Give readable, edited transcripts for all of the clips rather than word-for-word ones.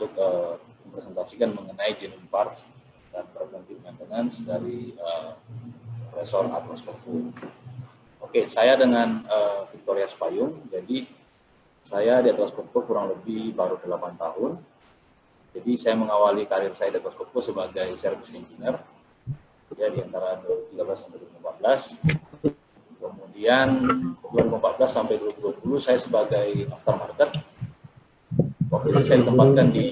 untuk mempresentasikan mengenai genuine parts dan preventive maintenance dari kompresor Atlas Copco. Oke, saya dengan Victoria Spayung. Jadi saya di Atlas Copco kurang lebih baru 8 tahun. Jadi saya mengawali karir saya di Atlas Copco sebagai service engineer ya di antara 2013 sampai 2014. Kemudian 2014 sampai 2020 saya sebagai aftermarket. Waktu itu saya ditempatkan di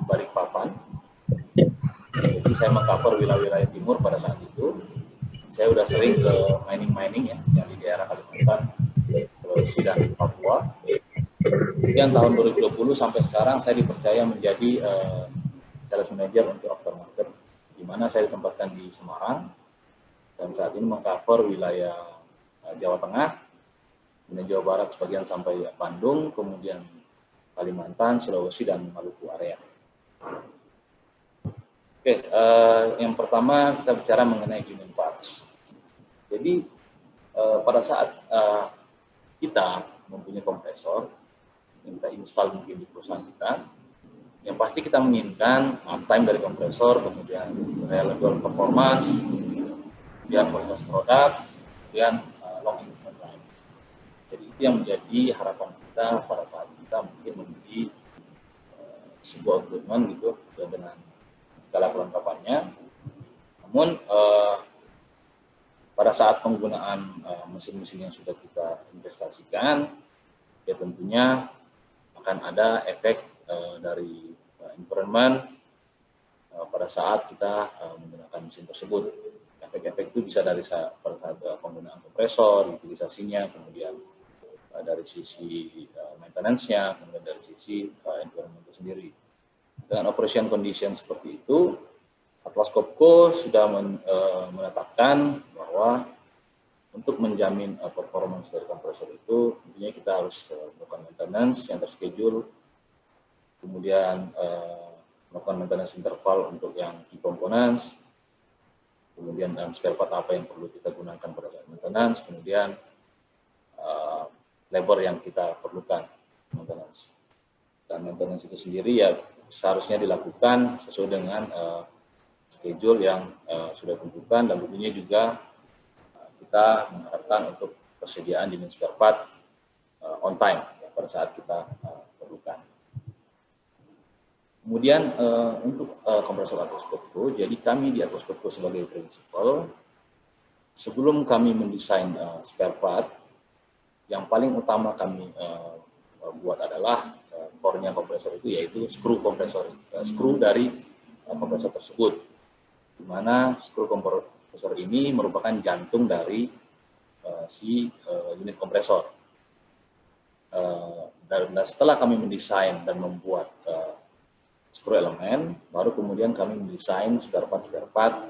Balikpapan. Jadi saya mengcover wilayah-wilayah timur pada saat itu. Saya sudah sering ke mining ya, yang di daerah Kalimantan, Sulawesi dan Papua. Kemudian tahun 2020 sampai sekarang saya dipercaya menjadi sales manager untuk aftermarket, di mana saya ditempatkan di Semarang dan saat ini mengcover wilayah Jawa Tengah, kemudian Jawa Barat sebagian sampai Bandung, kemudian Kalimantan, Sulawesi dan Maluku area. Oke, yang pertama kita bicara mengenai genuine parts. Jadi pada saat kita mempunyai kompresor yang kita install mungkin di perusahaan kita, yang pasti kita menginginkan uptime dari kompresor, kemudian reliable performance, kemudian kualitas produk, kemudian long improvement time. Jadi itu yang menjadi harapan kita pada saat kita mungkin membeli sebuah equipment gitu dengan segala kelengkapannya. Namun pada saat penggunaan mesin-mesin yang sudah kita investasikan, ya tentunya akan ada efek dari environment pada saat kita menggunakan mesin tersebut. Efek-efek itu bisa dari pada saat penggunaan kompresor, utilisasinya, kemudian dari sisi maintenance-nya, kemudian dari sisi environment itu sendiri. Dengan operation condition seperti itu, Atlas Copco sudah menetapkan bahwa untuk menjamin performance dari kompresor itu, tentunya kita harus melakukan maintenance yang terschedule, kemudian melakukan maintenance interval untuk yang key components, kemudian spare part apa yang perlu kita gunakan pada saat maintenance, kemudian labor yang kita perlukan maintenance. Dan maintenance itu sendiri ya seharusnya dilakukan sesuai dengan schedule yang sudah ditentukan, dan tentunya juga kita mengharapkan untuk persediaan jenis spare part on time ya, pada saat kita perlukan. Kemudian untuk kompresor Atlas Copco, jadi kami di Atlas Copco sebagai prinsipal, sebelum kami mendesain spare part, yang paling utama kami buat adalah core-nya kompresor itu, yaitu skru kompresor, skru dari kompresor tersebut, di mana skru kompresor ini merupakan jantung dari unit kompresor. Dan setelah kami mendesain dan membuat skru elemen, baru kemudian kami mendesain spare part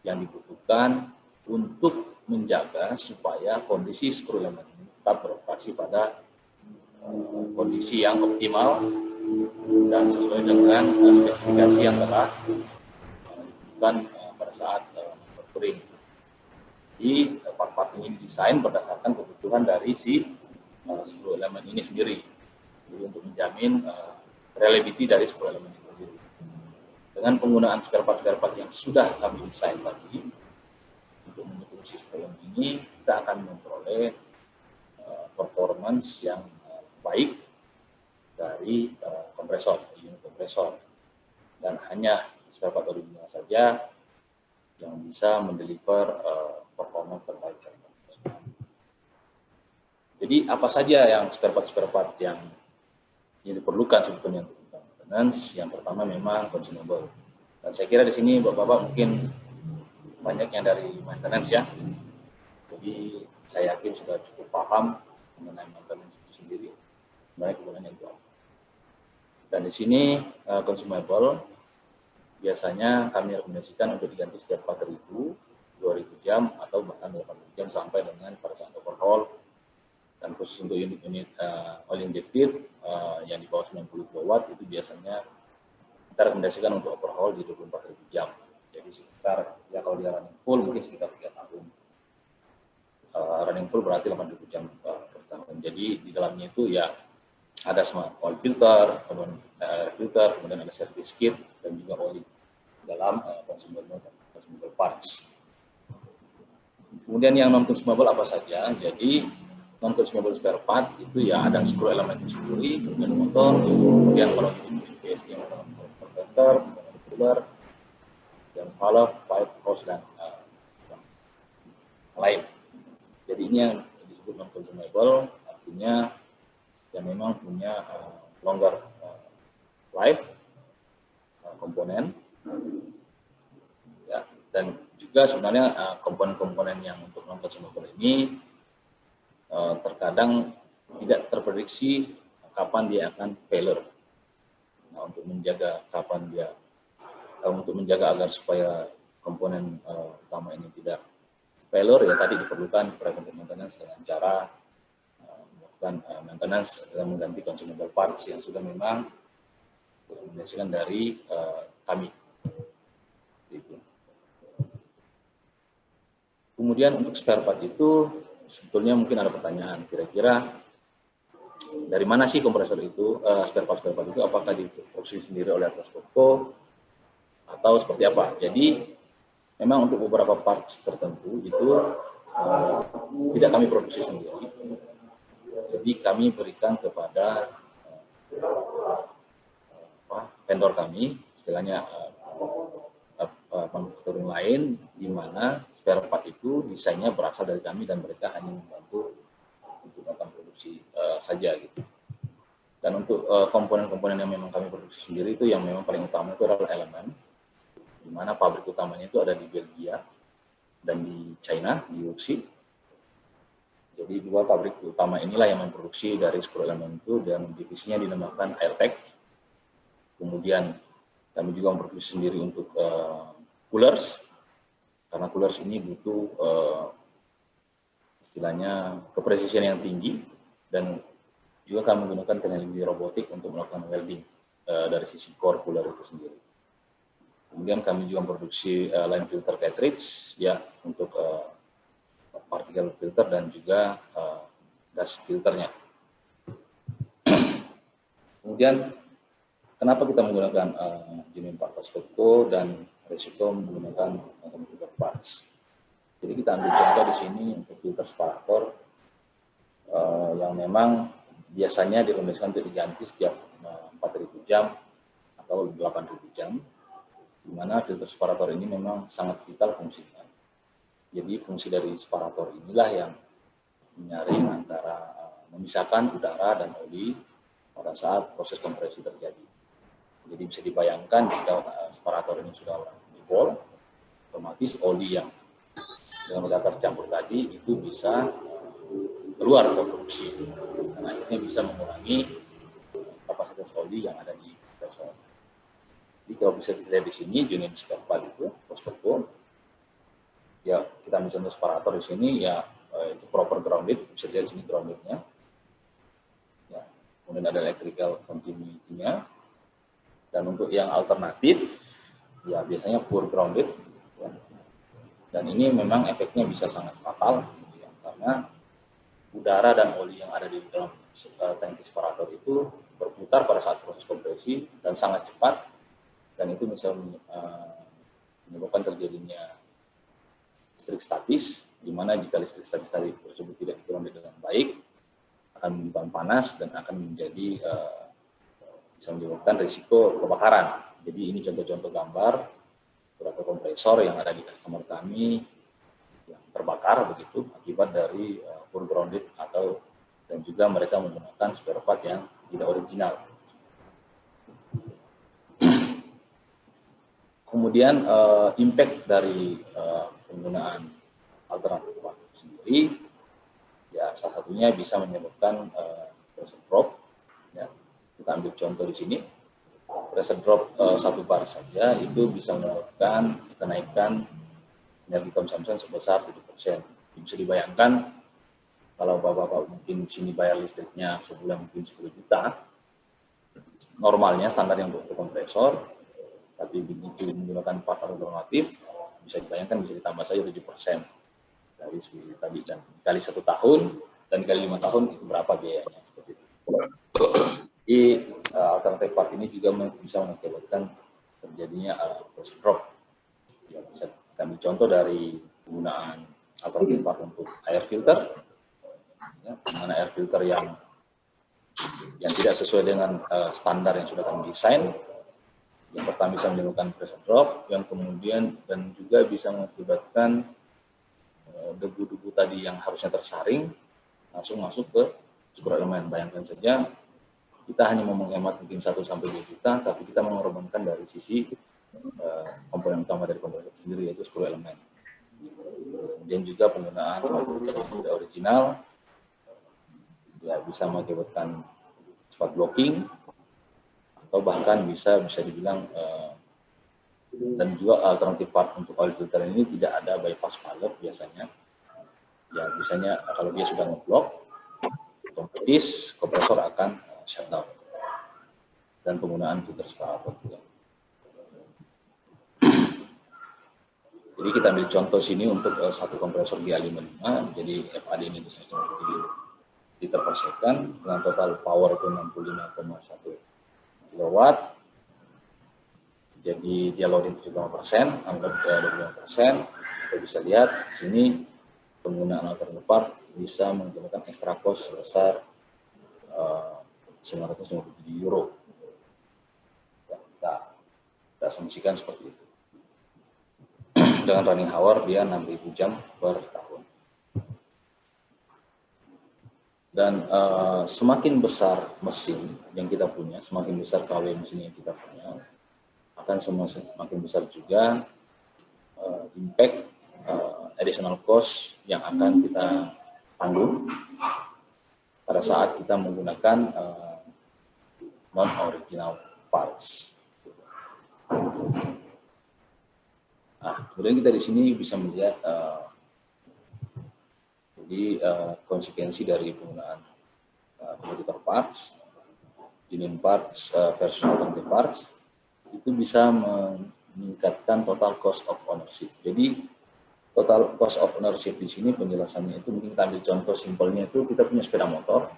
yang dibutuhkan untuk menjaga supaya kondisi skru elemen ini tetap beroperasi pada kondisi yang optimal dan sesuai dengan spesifikasi yang telah ditentukan pada saat manufacturing. Jadi part-part ini didesain berdasarkan kebutuhan dari si skru elemen ini sendiri. Jadi untuk menjamin reliability dari skru elemen itu sendiri. Dengan penggunaan spare part yang sudah kami desain tadi, untuk mendukung si skru elemen ini, kita akan memperoleh performance yang baik dari kompresor, unit kompresor, dan hanya spare part original saja yang bisa mendeliver performance terbaik. Jadi apa saja yang spare part yang diperlukan sebetulnya untuk maintenance? Yang pertama memang consumable, dan saya kira di sini bapak-bapak mungkin banyak yang dari maintenance ya, jadi saya yakin sudah cukup paham mengenai maintenance itu sendiri. Sebenarnya kegunaannya itu apa. Dan di sini consumable biasanya kami rekomendasikan untuk diganti setiap 4.000, 2.000 jam, atau bahkan 8.000 jam sampai dengan pada saat overhaul. Dan khusus untuk unit oil injected yang di bawah 90 kW itu biasanya kita rekomendasikan untuk overhaul di 24.000 jam. Jadi sekitar, ya kalau dia running full mungkin sekitar 3 tahun. Running full berarti 8.000 jam per tahun. Jadi di dalamnya itu ya ada semua oil filter, kemudian air filter, kemudian ada service kit, dan juga oli dalam consumable parts. Kemudian yang non-consumable apa saja? Jadi non-consumable spare part itu ya ada screw element itu sendiri, kemudian motor, kemudian kalau UPS yang converter, cooler, dan valve, pipe, hose, dan lain. Jadi ini yang disebut non-consumable, artinya yang memang punya longer life komponen, ya, dan juga sebenarnya komponen-komponen yang untuk non-consumable ini terkadang tidak terprediksi kapan dia akan failure. Nah, untuk menjaga agar supaya komponen utama ini tidak failure, ya tadi diperlukan preventive maintenance dengan cara melakukan maintenance dan mengganti consumable parts yang sudah memang direkomendasikan dari kami. Kemudian untuk spare part itu sebetulnya mungkin ada pertanyaan, kira-kira dari mana sih kompresor itu, spare part itu, apakah diproduksi sendiri oleh Atlas Copco atau seperti apa? Jadi memang untuk beberapa parts tertentu itu tidak kami produksi sendiri. Jadi kami berikan kepada vendor kami, istilahnya manufacturing lain, di mana spare part itu desainnya berasal dari kami dan mereka hanya membantu untuk melakukan produksi saja gitu. Dan untuk komponen-komponen yang memang kami produksi sendiri itu yang memang paling utama itu adalah elemen, di mana pabrik utamanya itu ada di Belgia dan di China, di Wuxi. Jadi dua pabrik utama inilah yang memproduksi dari screw elemen itu, dan divisinya dinamakan Airtech. Kemudian kami juga memproduksi sendiri untuk coolers, karena coolers ini butuh istilahnya kepresisian yang tinggi, dan juga kami menggunakan teknologi robotik untuk melakukan welding dari sisi core cooler itu sendiri. Kemudian kami juga memproduksi line filter cartridge ya untuk particle filter dan juga gas filternya. Kemudian kenapa kita menggunakan genuine Atlas Copco dan Resiko menggunakan computer parts? Jadi kita ambil contoh di sini untuk filter separator yang memang biasanya direkomendasikan untuk diganti setiap 4.000 jam atau 8.000 jam, di mana filter separator ini memang sangat vital fungsinya. Jadi fungsi dari separator inilah yang menyaring antara memisahkan udara dan oli pada saat proses kompresi terjadi. Jadi bisa dibayangkan jika separator ini sudah jebol, otomatis oli yang dengan udara tercampur tadi itu bisa keluar ke produksi, dan akhirnya bisa mengurangi kapasitas oli yang ada di kompresor. Jadi kalau bisa dilihat di sini unit spare part itu, Copco, ya kita ambil contoh separator di sini ya itu proper grounded, bisa dilihat di sini groundednya. Ya, kemudian ada electrical continuity-nya. Dan untuk yang alternatif, ya biasanya poor grounded. Ya. Dan ini memang efeknya bisa sangat fatal, gitu ya, karena udara dan oli yang ada di dalam tangki separator itu berputar pada saat proses kompresi dan sangat cepat, dan itu bisa menyebabkan terjadinya listrik statis, di mana jika listrik statis tadi tersebut tidak digrounded dengan baik, akan menyebabkan panas dan akan menjadi bisa menyebabkan risiko kebakaran. Jadi ini contoh-contoh gambar beberapa kompresor yang ada di customer kami yang terbakar begitu akibat dari poor grounded atau, dan juga mereka menggunakan spare part yang tidak original. Kemudian impact dari penggunaan alternatif sendiri, ya salah satunya bisa menyebabkan pressure drop. Ya, kita ambil contoh di sini, pressure drop 1 bar saja itu bisa menyebabkan kenaikan energi consumption sebesar 7%. Bisa dibayangkan kalau bapak-bapak mungkin di sini bayar listriknya sebulan mungkin 10 juta, normalnya standarnya untuk kompresor, tapi begitu menggunakan part alternatif, bisa dibayangkan bisa ditambah saja 7% dari tadi, dan kali 1 tahun dan kali 5 tahun itu berapa biayanya seperti itu. Di alternatif part ini juga bisa mengakibatkan terjadinya pressure drop. Ya, bisa kita ambil contoh dari penggunaan alternatif part untuk air filter, ya, mana air filter yang tidak sesuai dengan standar yang sudah kami desain. Yang pertama bisa menimbulkan pressure drop, yang kemudian dan juga bisa mengakibatkan debu-debu tadi yang harusnya tersaring langsung masuk ke skru elemen. Bayangkan saja kita hanya mau menghemat mungkin 1-2 juta, tapi kita mengorbankan dari sisi komponen utama dari kompresor sendiri, yaitu skru elemen. Kemudian juga penggunaan filter original ya bisa mengakibatkan spot blocking, atau bahkan bisa dibilang dan juga alternatif part untuk oil filter ini tidak ada bypass valve biasanya. Ya biasanya kalau dia sudah ngeblok, otomatis kompresor akan shutdown. Dan penggunaan filter separator juga. Jadi kita ambil contoh sini untuk satu kompresor G55, jadi FAD ini bisa 50 liter per second dengan total power itu 65,1 kW. Jadi dia loading 75%, anggap 25%. Kita bisa lihat di sini penggunaan alternatif part bisa menggunakan extra cost sebesar 957 euro. Ya, kita asumsikan seperti itu. Dengan running hour dia 6.000 jam per tahun. Dan semakin besar mesin yang kita punya, semakin besar KW mesin yang kita punya, akan semakin besar juga impact additional cost yang akan kita tanggung pada saat kita menggunakan non-original parts. Nah, kemudian kita di sini bisa melihat konsekuensi dari penggunaan competitor parts, genuine parts versus alternative parts, itu bisa meningkatkan total cost of ownership. Jadi total cost of ownership di sini penjelasannya itu mungkin kita ambil contoh simpelnya itu kita punya sepeda motor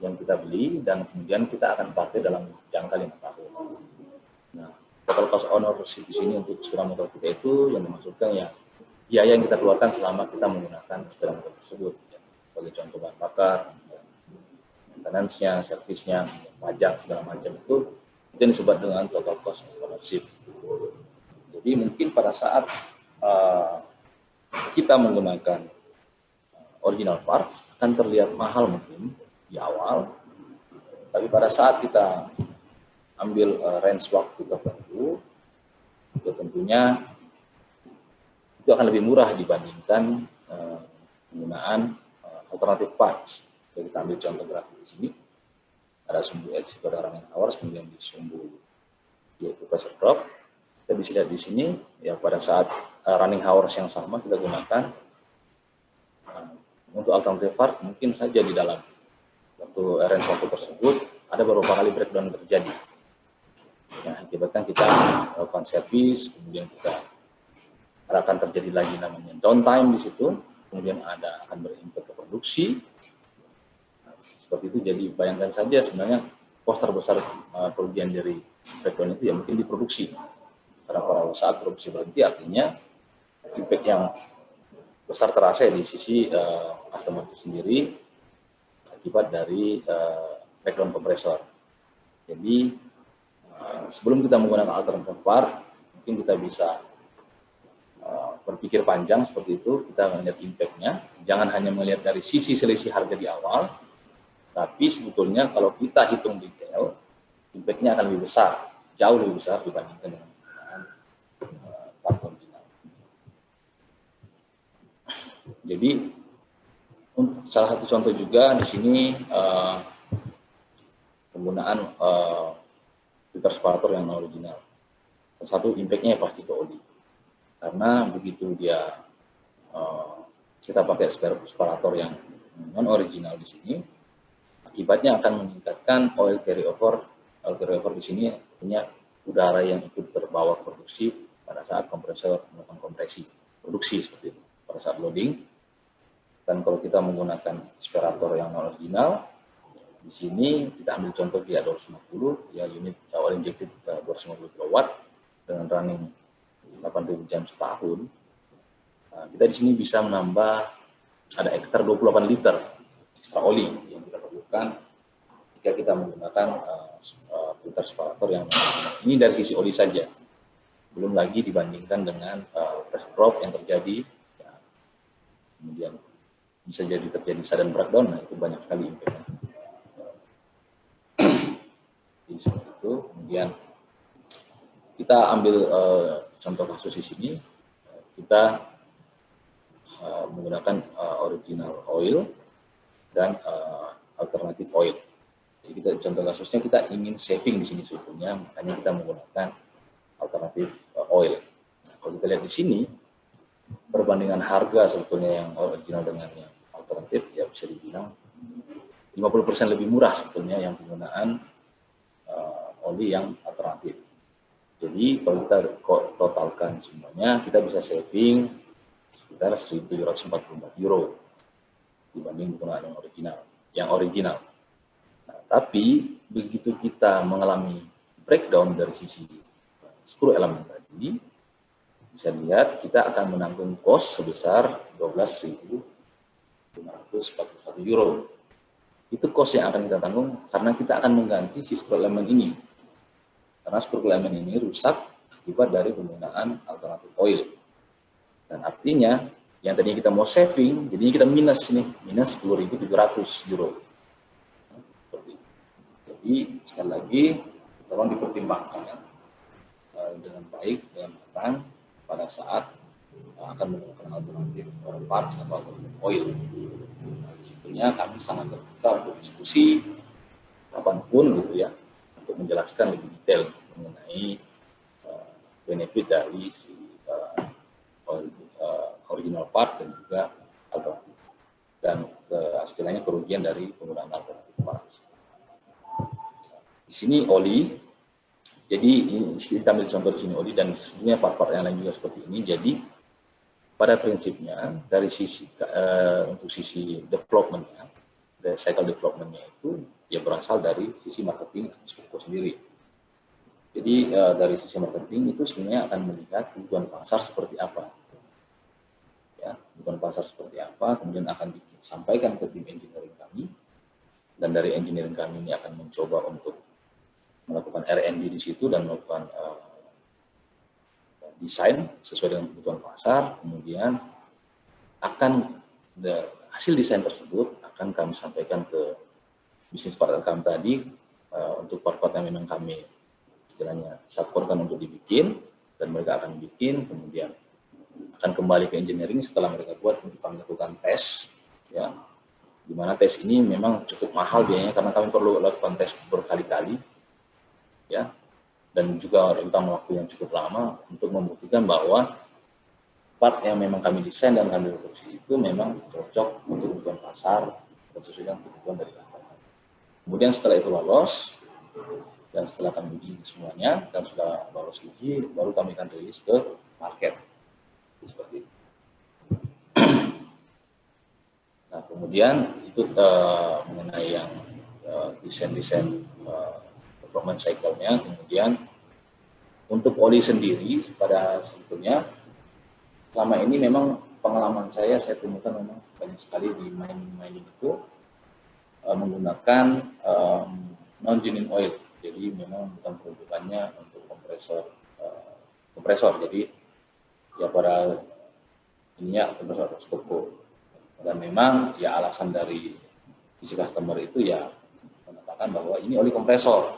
yang kita beli dan kemudian kita akan pakai dalam jangka 5 tahun. Nah, total cost ownership di sini untuk sepeda motor kita itu yang dimaksudkan ya biaya yang kita keluarkan selama kita menggunakan sepeda motor tersebut. Ya. Sebagai contoh bahan bakar, maintenance-nya, servisnya, pajak segala macam itu yang disebut dengan total cost of ownership. Jadi mungkin pada saat kita menggunakan original parts akan terlihat mahal mungkin di awal, tapi pada saat kita ambil range waktu tertentu, itu tentunya itu akan lebih murah dibandingkan penggunaan alternative parts. Jadi kita ambil contoh grafik di sini. Ada sumbu X itu ada running hours, kemudian di sumbu yaitu pressure drop. Kita bisa lihat di sini ya pada saat running hours yang sama kita gunakan untuk alternative part mungkin saja di dalam range waktu tersebut ada beberapa kali breakdown terjadi. Ya, akibatkan kita melakukan servis, kemudian kita akan terjadi lagi namanya downtime di situ, kemudian akan berimpact ke produksi. Seperti itu, jadi bayangkan saja sebenarnya kos terbesar kerugian dari breakdown itu ya mungkin di produksi. Karena pada saat produksi berhenti artinya impact yang besar terasa di sisi customer itu sendiri akibat dari breakdown kompresor. Jadi sebelum kita menggunakan alternative part, mungkin kita bisa berpikir panjang seperti itu, kita melihat impact-nya. Jangan hanya melihat dari sisi selisih harga di awal, tapi sebetulnya kalau kita hitung detail, impact-nya akan lebih besar, jauh lebih besar dibandingkan dengan part original. Jadi untuk salah satu contoh juga di sini penggunaan filter separator yang non original. Salah satu impact-nya pasti ke oli. Karena begitu dia kita pakai separator yang non original di sini, akibatnya akan meningkatkan oil carryover. Oil carryover di sini punya udara yang ikut terbawa ke produksi pada saat kompresor melakukan kompresi produksi seperti itu pada saat loading. Dan kalau kita menggunakan separator yang non original, Di sini kita ambil contoh dia 250, ya unit oil injected 250 kW dengan running 8.000 jam setahun. Nah, kita di sini bisa menambah ada ekstra 28 liter ekstra oli yang kita perlukan jika kita menggunakan filter separator yang ini dari sisi oli saja. Belum lagi dibandingkan dengan pressure drop yang terjadi, ya, kemudian bisa jadi terjadi sudden breakdown, nah itu banyak sekali impact-nya. Jadi seperti itu. Kemudian kita ambil contoh kasus di sini, kita menggunakan original oil dan alternative oil. Jadi kita contoh kasusnya kita ingin saving di sini sebetulnya, makanya kita menggunakan alternatif oil. Nah, kalau kita lihat di sini, perbandingan harga sebetulnya yang original dengan yang alternatif ya bisa dibilang 50% lebih murah sebetulnya yang penggunaan oli yang alternatif. Jadi kalau kita totalkan semuanya, kita bisa saving sekitar 1.744 euro dibanding penggunaan yang original. Nah, tapi begitu kita mengalami breakdown dari sisi skru elemen tadi, bisa lihat kita akan menanggung cost sebesar 12.541 euro. Itu cost yang akan kita tanggung karena kita akan mengganti si skru elemen ini. Karena skru elemen ini rusak akibat dari penggunaan alternatif oil. Dan artinya yang tadinya kita mau saving, jadinya kita minus ini, minus 10.700 euro. Jadi sekali lagi tolong dipertimbangkan dengan baik, dengan matang pada saat akan menggunakan alternatif parts atau alternatif oil. Sebetulnya kami sangat terbuka untuk diskusi kapanpun gitu ya, untuk menjelaskan lebih detail mengenai benefit dari si original part dan juga alternatif, dan istilahnya kerugian dari penggunaan alternatif parts. Di sini oli, jadi kita ambil contoh di sini oli dan sebetulnya part-part yang lain juga seperti ini. Jadi pada prinsipnya dari sisi untuk sisi development-nya, dari cycle development-nya itu ya berasal dari sisi marketing Skopko sendiri. Jadi dari sisi marketing itu sebenarnya akan melihat kebutuhan pasar seperti apa. Ya, kebutuhan pasar seperti apa, kemudian akan disampaikan ke tim engineering kami, dan dari engineering kami ini akan mencoba untuk melakukan R&D di situ dan melakukan desain sesuai dengan kebutuhan pasar. Kemudian akan hasil desain tersebut akan kami sampaikan ke bisnis partner kami tadi untuk part-part yang memang kami istilahnya supportkan untuk dibikin, dan mereka akan bikin, kemudian akan kembali ke engineering setelah mereka buat untuk kami lakukan tes, ya, di mana tes ini memang cukup mahal biayanya karena kami perlu lakukan tes berkali-kali, ya, dan juga rentang waktu yang cukup lama untuk membuktikan bahwa part yang memang kami desain dan kami produksi itu memang cocok untuk kebutuhan pasar dan sesuai dengan kebutuhan dari customer. Kemudian setelah itu lolos, dan setelah kami uji semuanya dan sudah lolos uji, baru kami akan rilis ke market. Seperti itu. Nah, kemudian itu mengenai yang desain-desain development cycle-nya. Kemudian untuk oli sendiri pada sebetulnya selama ini memang pengalaman saya temukan memang banyak sekali di mining itu menggunakan non-genuine oil. Jadi memang bukan peruntukannya untuk kompresor. Jadi ya pada ininya kompresor Skopko. Dan memang ya alasan dari sisi customer itu ya mengatakan bahwa ini oli kompresor.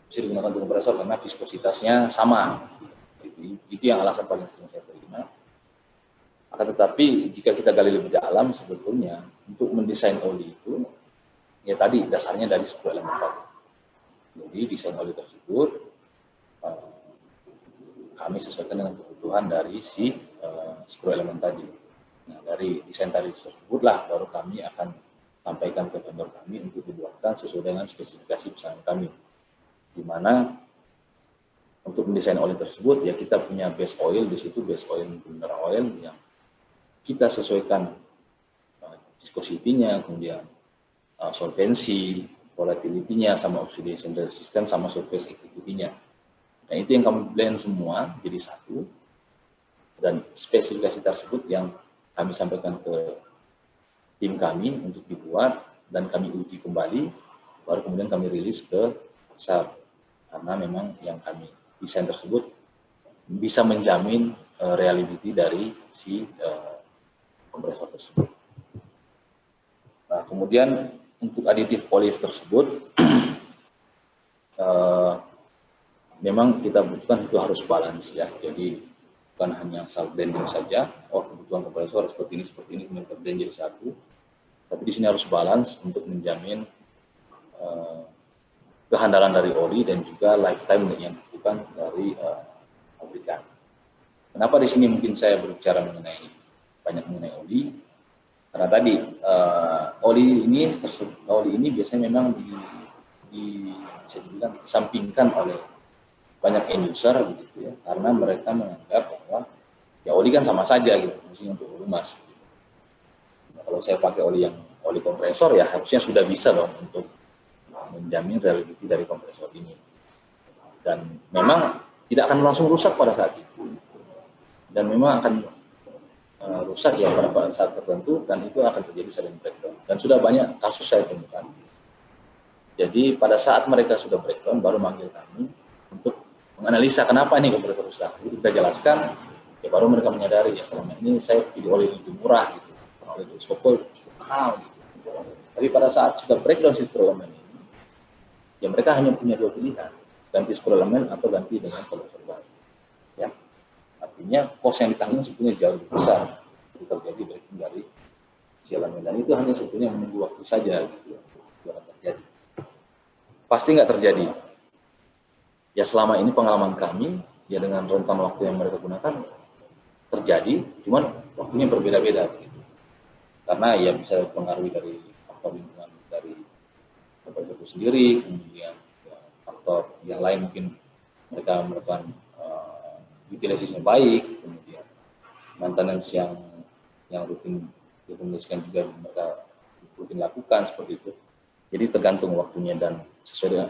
Bisa digunakan untuk kompresor karena viskositasnya sama. Itu yang alasan paling sering saya terima. Akan tetapi jika kita gali lebih dalam sebetulnya untuk mendesain oli itu ya tadi dasarnya dari skru elemen tadi. Jadi desain oli tersebut kami sesuaikan dengan kebutuhan dari si skru elemen tadi. Nah, dari desain tadi tersebutlah baru kami akan sampaikan ke vendor kami untuk dibuatkan sesuai dengan spesifikasi pesanan kami. Di mana untuk mendesain oli tersebut ya kita punya base oil di situ, base oil mineral oil yang kita sesuaikan viscosity-nya, kemudian solvensi, volatility-nya, sama oxidation resistance, sama surface activity-nya. Nah, itu yang kami blend semua jadi satu, dan spesifikasi tersebut yang kami sampaikan ke tim kami untuk dibuat, dan kami uji kembali, baru kemudian kami rilis ke pasar. Karena memang yang kami desain tersebut bisa menjamin reliability dari si kompresor tersebut. Nah, kemudian untuk aditif polis tersebut, memang kita butuhkan itu harus balance ya. Jadi bukan hanya asal blending saja, kebutuhan kompresor seperti ini, kemudian kita blend jadi satu. Tapi di sini harus balance untuk menjamin kehandalan dari oli dan juga lifetime yang dibutuhkan dari pabrikan. Kenapa di sini mungkin saya berbicara banyak mengenai oli? Karena tadi oli ini biasanya memang bisa dibilang dikesampingkan oleh banyak end user gitu ya, karena mereka menganggap bahwa ya oli kan sama saja gitu, misalnya untuk lumas. Nah, kalau saya pakai oli kompresor ya harusnya sudah bisa dong untuk menjamin reliability dari kompresor ini. Dan memang tidak akan langsung rusak pada saat itu. Dan memang akan rusak ya pada saat tertentu, dan itu akan terjadi silent breakdown. Dan sudah banyak kasus saya temukan. Jadi pada saat mereka sudah breakdown baru manggil kami untuk menganalisa kenapa ini kompresor rusak. Jadi kita jelaskan, ya baru mereka menyadari ya selama ini saya pilih oli lebih murah gitu, oli cukup mahal gitu. Tapi pada saat sudah breakdown si screw-element ini, ya mereka hanya punya dua pilihan, ganti screw-element atau ganti dengan kompresor baru. Ya, artinya cost yang ditanggung sebetulnya jauh lebih besar itu terjadi breakdown dari si elemen, dan itu hanya sebetulnya menunggu waktu saja gitu ya, terjadi. Pasti nggak terjadi. Ya selama ini pengalaman kami, ya dengan rentan waktu yang mereka gunakan terjadi, cuman waktunya berbeda-beda gitu. Karena ya bisa dipengaruhi dari faktor lingkungan dari kompresor itu sendiri, kemudian ya, faktor yang lain mungkin mereka melakukan utilisasinya baik, kemudian maintenance yang rutin direkomendasikan juga mereka rutin lakukan seperti itu. Jadi tergantung waktunya dan sesuai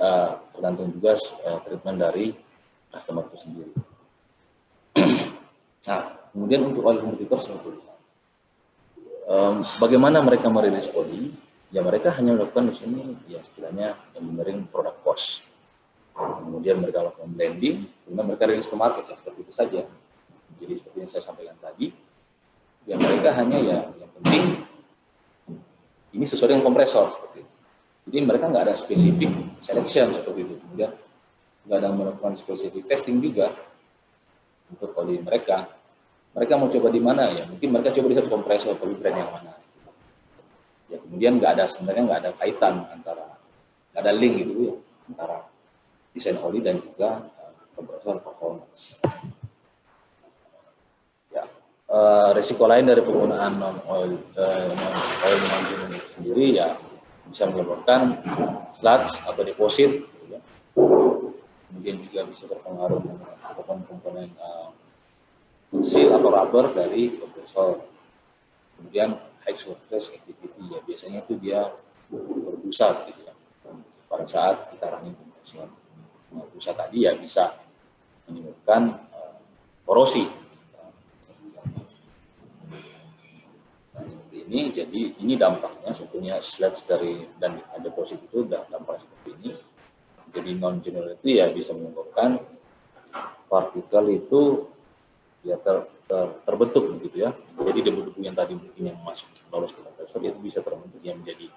tergantung juga treatment dari customer itu sendiri. Nah, kemudian untuk oil competitor sebetulnya, bagaimana mereka merilis oli? Ya mereka hanya melakukan di sini ya istilahnya engineering product cost. Kemudian mereka lakukan blending, kemudian mereka rilis ke market ya, seperti itu saja. Jadi seperti yang saya sampaikan tadi, ya mereka hanya ya yang penting ini sesuai dengan kompresor seperti itu. Jadi mereka nggak ada spesifik selection seperti itu. Kemudian nggak ada melakukan spesifik testing juga untuk oli mereka. Mereka mau coba di mana ya? Mungkin mereka coba di satu kompresor, tapi brand yang mana? Ya kemudian sebenarnya nggak ada kaitan nggak ada link gitu ya antara desain oli dan juga kompresor performance. Ya, risiko lain dari penggunaan non-oil non-engineering sendiri ya bisa menyebabkan sludge atau deposit, gitu ya. Kemudian juga bisa berpengaruh dengan komponen seal atau rubber dari kompresor. Kemudian high surface activity ya biasanya itu dia berbusa gitu ya. Pada saat kita running kompresor, busa tadi ya bisa menimbulkan korosi. Ini jadi ini dampaknya sebetulnya sludge dan deposit itu dampak seperti ini. Jadi non general itu ya bisa menyebabkan partikel itu ya terbentuk begitu ya. Jadi debu-debu yang tadi mungkin yang masuk lolos ke kompresor itu bisa terbentuk yang jadi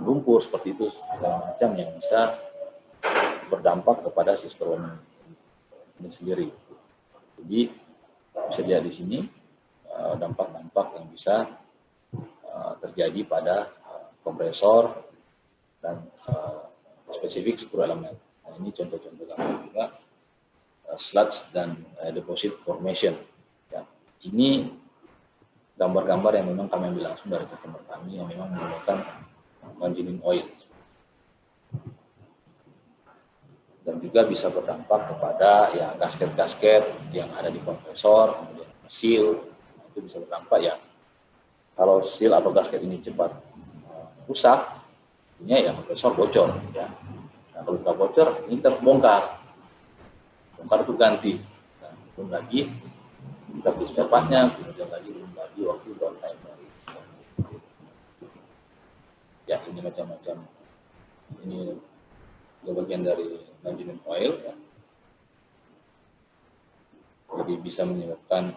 lumpur seperti itu segala macam yang bisa berdampak kepada sistem ini sendiri. Jadi bisa dilihat di sini dampak-dampak yang bisa terjadi pada kompresor dan spesifik screw element. Nah, ini contoh-contoh gambar juga sludge dan deposit formation. Ya, ini gambar-gambar yang memang kami ambil langsung dari customer kami yang memang menggunakan engineering oil. Dan juga bisa berdampak kepada ya gasket-gasket yang ada di kompresor, kemudian seal, itu bisa berdampak ya. Kalau seal atau gasket ini cepat rusak, artinya ya kompresor bocor ya. Nah, kalau sudah bocor ini kita harus bongkar itu ganti. Nah, belum lagi kita beli spare part-nya, kemudian belum lagi waktu downtime dari ya ini macam-macam. Ini bagian dari maintenance oil ya. Jadi bisa menyebabkan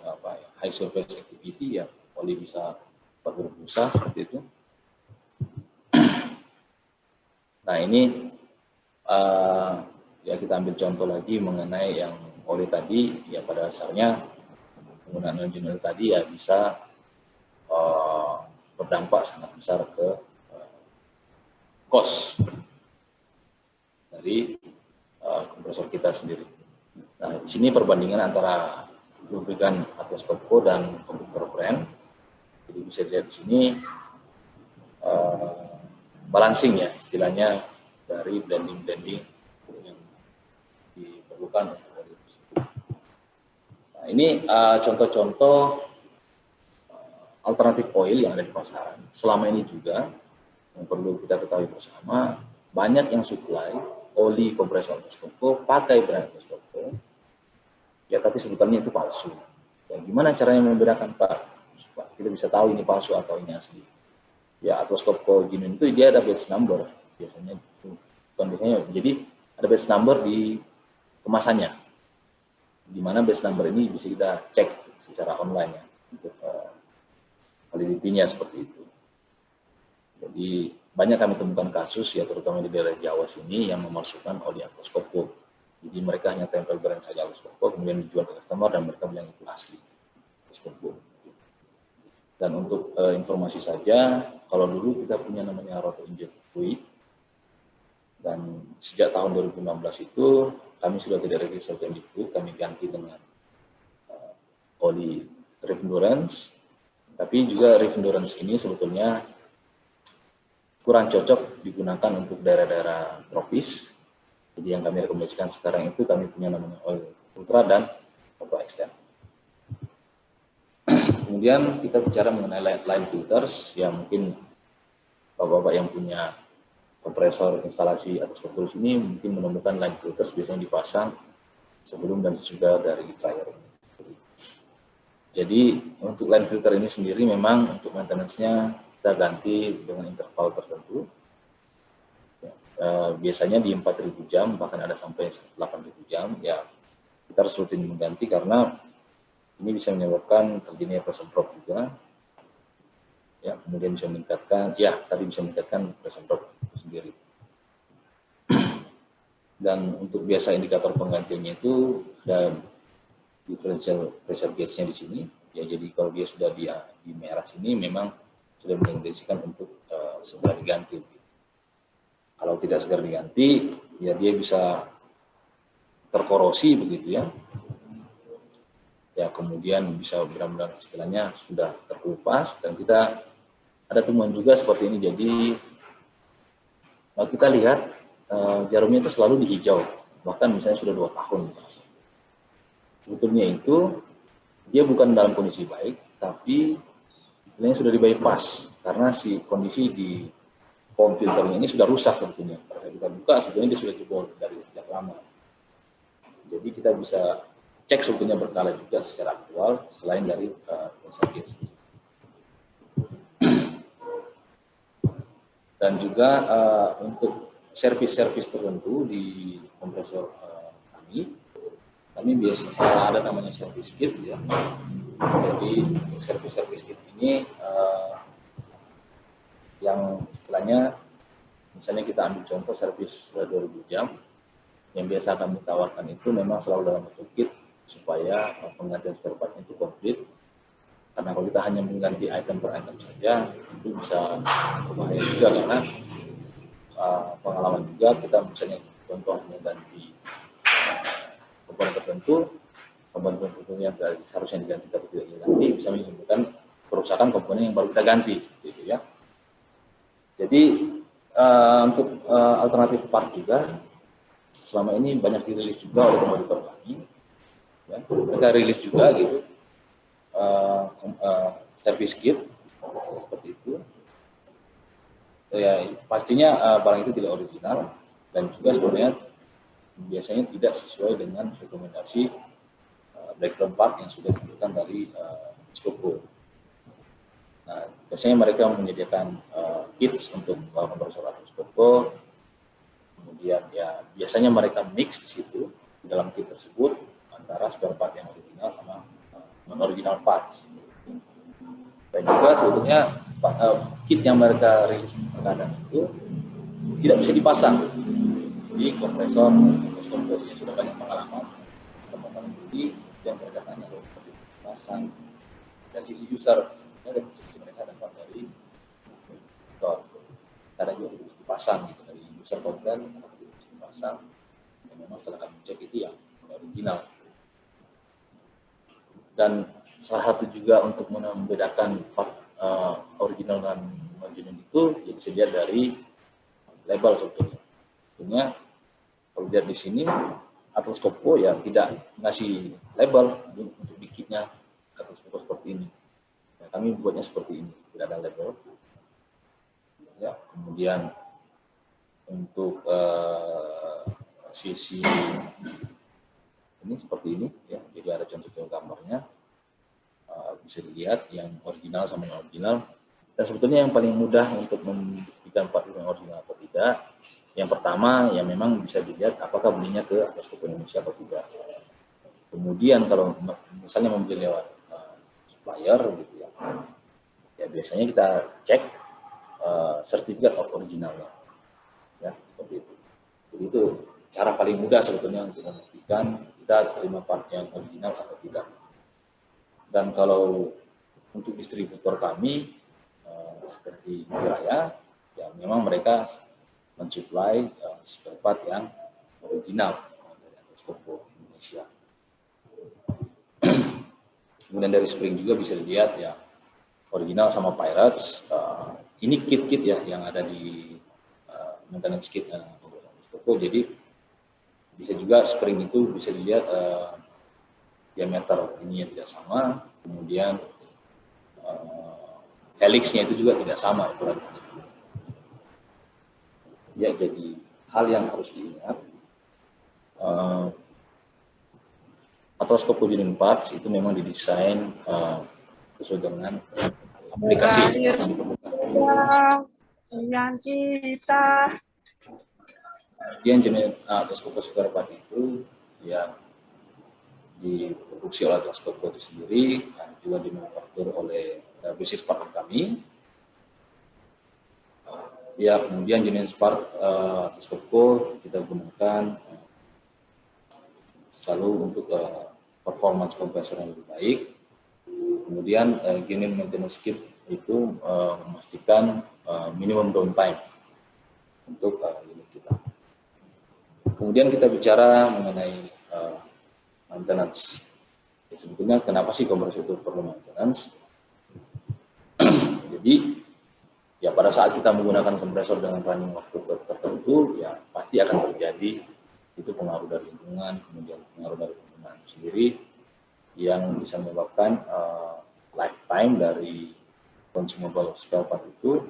high surface activity ya, oli bisa berbusa seperti itu. Nah ini ya kita ambil contoh lagi mengenai yang oli tadi ya, pada dasarnya penggunaan engine oil tadi ya bisa berdampak sangat besar ke cost dari kompresor kita sendiri. Nah, di sini perbandingan antara lubrikan Atlas Copco dan komputer brand. Jadi bisa dilihat di sini balancing ya istilahnya dari blending yang diperlukan. Nah, ini contoh-contoh alternatif oil yang ada di pasaran. Selama ini juga yang perlu kita ketahui bersama, banyak yang supply oli kompresor Atlas Copco pakai brand Atlas Copco, ya tapi sebutannya itu palsu. Ya, gimana caranya membedakan Pak? Supaya kita bisa tahu ini palsu atau ini asli. Ya Atlas Copco genuine itu dia ada batch number biasanya itu kondisinya. Jadi ada batch number di kemasannya. Di mana batch number ini bisa kita cek secara online ya untuk validity-nya seperti itu. Jadi banyak kami temukan kasus ya terutama di daerah Jawa sini yang memalsukan oli Atlas Copco. Jadi mereka hanya tempel brand saja Atlas Copco kemudian dijual ke customer dan mereka bilang itu asli Atlas Copco. Dan untuk informasi saja, kalau dulu kita punya namanya rotor injector fluid dan sejak tahun 2016 itu kami sudah tidak registrasi itu, kami ganti dengan oli Rev Endurance. Tapi juga Rev Endurance ini sebetulnya kurang cocok digunakan untuk daerah-daerah tropis. Jadi yang kami rekomendasikan sekarang itu kami punya namanya oil ultra dan ultra extend. Kemudian kita bicara mengenai line filters, yang mungkin bapak-bapak yang punya kompresor instalasi Atlas Copco ini mungkin menemukan line filters biasanya dipasang sebelum dan sesudah dari dryer. Jadi untuk line filter ini sendiri memang untuk maintenance-nya kita ganti dengan interval tertentu. Ya, biasanya di 4.000 jam, bahkan ada sampai 8.000 jam, ya kita harus rutin mengganti karena ini bisa menyebabkan terjadinya pressure drop juga. Ya, kemudian bisa meningkatkan, ya tadi bisa meningkatkan pressure drop itu sendiri. Dan untuk biasa indikator penggantiannya itu ada differential pressure gauge-nya di sini. Ya, jadi kalau dia sudah di merah sini memang sudah mengindikasikan untuk segera diganti. Kalau tidak segera diganti, ya dia bisa terkorosi begitu ya. Ya kemudian bisa benar-benar istilahnya sudah terkelupas, dan kita ada temuan juga seperti ini. Jadi kita lihat jarumnya itu selalu dihijau, bahkan misalnya sudah 2 tahun. Sebetulnya itu dia bukan dalam kondisi baik, tapi istilahnya sudah di bypass karena si kondisi di foam filternya ini sudah rusak sebetulnya. Pada kita buka sebetulnya dia sudah jebol dari sejak lama. Jadi kita bisa cek sebetulnya berkala juga secara aktual selain dari pressure gauge. Dan juga untuk servis-servis tertentu di kompresor kami biasa ada namanya servis kit ya. Jadi untuk servis kit ini yang istilahnya misalnya kita ambil contoh servis 2000 jam yang biasa kami tawarkan itu memang selalu dalam bentuk kit supaya penggantian spare part itu komplit. Karena kalau kita hanya mengganti item per item saja itu bisa berbahaya juga, karena pengalaman juga kita misalnya contoh mengganti komponen tertentu yang harusnya diganti tapi tidak diganti bisa menimbulkan kerusakan komponen yang baru kita ganti gitu ya. Jadi untuk alternatif part juga selama ini banyak dirilis juga oleh kompetitor kami. Ya, mereka rilis juga gitu service kit seperti itu. ya pastinya barang itu tidak original dan juga sebenarnya biasanya tidak sesuai dengan rekomendasi background part yang sudah diberikan dari Skopko. Nah, biasanya mereka menyediakan kits untuk kompresor atau Skopko. Kemudian ya biasanya mereka mix di situ di dalam kit tersebut antara spare part yang original sama non-original parts. Dan juga sebetulnya kit yang mereka rilis terkadang itu tidak bisa dipasang di kompresor Skopko. Ya sudah banyak pengalaman teman-teman beli yang mereka tanya loh pasang dari sisi user dari sisi mereka dapat dari kadang juga bisa dipasang gitu dari user konten bisa dipasang dan memang setelah kami cek itu yang original. Dan salah satu juga untuk membedakan part original dan non-original itu ya bisa dilihat dari label sebetulnya. Sebetulnya kalau lihat di sini Atlas Copco ya tidak ngasih label untuk dikitnya Atlas Copco seperti ini. Ya, kami buatnya seperti ini, tidak ada label. Ya, kemudian untuk sisi ini seperti ini ya, jadi ada contoh-contoh gambarnya bisa dilihat yang original sama non original. Dan sebetulnya yang paling mudah untuk membuktikan part yang original atau tidak, yang pertama ya memang bisa dilihat apakah belinya ke Atlas Copco Indonesia atau tidak. Kemudian kalau misalnya membeli lewat supplier gitu ya, ya biasanya kita cek sertifikat of originalnya, ya seperti itu. Jadi itu cara paling mudah sebetulnya untuk memastikan kita terima part yang original atau tidak. Dan kalau untuk distributor kami seperti Raya, ya memang mereka mensuplai spare part yang original dari Atlas Copco Indonesia. Kemudian dari spring juga bisa dilihat ya original sama Pirates. Ini kit-kit ya yang ada di maintenance kit Atlas Copco. Jadi bisa juga spring itu bisa dilihat diameter ininya tidak sama, kemudian helixnya itu juga tidak sama ukurannya. Ya, jadi hal yang harus diingat Atlas Copco Union Parts itu memang didesain sesuai dengan aplikasi. Yang kita Kemudian jenis Atlas Copco spare part itu ya diproduksi oleh Atlas Copco itu sendiri dan juga dimanufaktur oleh bisnis partner kami. Ya, kemudian jenis part Atlas Copco kita gunakan selalu untuk performance kompresor yang lebih baik. Kemudian unit maintenance kit itu memastikan minimum downtime untuk unit kita. Kemudian kita bicara mengenai maintenance. Ya, sebetulnya kenapa sih kompresor itu perlu maintenance? Jadi ya pada saat kita menggunakan kompresor dengan running waktu tertentu ya pasti akan terjadi itu pengaruh dari lingkungan, kemudian pengaruh dari penggunaan sendiri yang bisa menyebabkan lifetime dari consumable spare part itu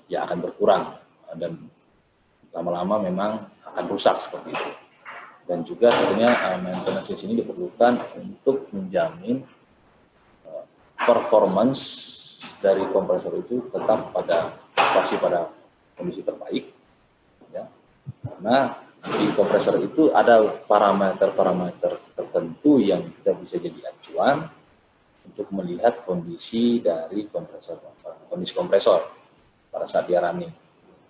ya akan berkurang dan lama-lama memang akan rusak seperti itu. Dan juga sebenarnya maintenance ini diperlukan untuk menjamin performance dari kompresor itu tetap pada kondisi terbaik, ya. Karena di kompresor itu ada parameter-parameter tertentu yang kita bisa jadi acuan untuk melihat kondisi dari kondisi kompresor pada saat dia running.